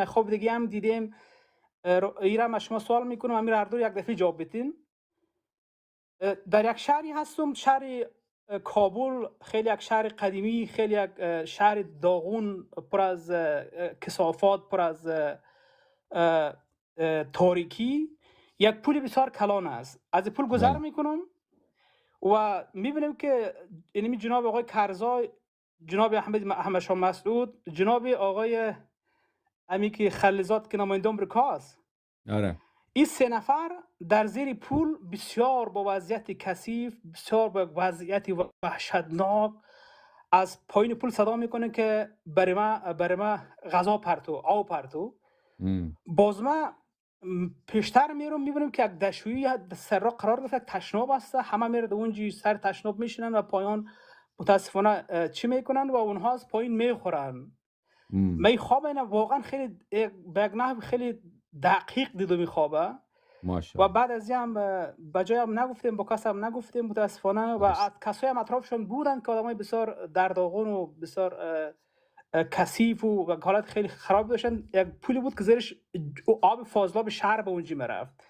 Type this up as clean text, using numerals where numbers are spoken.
خب دیگه هم دیدیم. ایرم از شما سوال میکنم، امیر هر دو یک دفعه جواب بدین. در یک شهری هستم، شهر کابل، خیلی یک شهر قدیمی، خیلی یک شهر داغون، پر از کثافات، پر از تاریکی. یک پول بسیار کلان است. از پول گذر میکنم و میبینیم که اینمی جناب آقای کرزای، جناب احمد شاه مسعود، جناب آقای امی که خلیزات که نماینده آمریکا است، آره، این سه نفر در زیر پول بسیار با وضعیت کثیف، بسیار با وضعیت وحشتناک از پایین پول صدا میکنه که برای ما غذا پرتو، آب پرتو. باز ما پیشتر میرم میبینیم که یک دشویی سر را قرار گرفت، یک تشناب است، همه میره اونجی سر تشناب میشینن و پایان متاسفانه چی میکنن و اونها از پایین میخورن. می خواب اینا واقعا خیلی به یک نحو خیلی دقیق دیدم خوابه. و بعد از این هم بجای هم نگفتیم، با کس هم نگفتیم متاسفانه، و کسایی هم اطرافشون بودن که آدمای بسیار دردآغون و بسیار کثیف و حالت خیلی خراب داشتن. یک پولی بود که زیرش آب فاضلاب شهر به اونجا میرفت.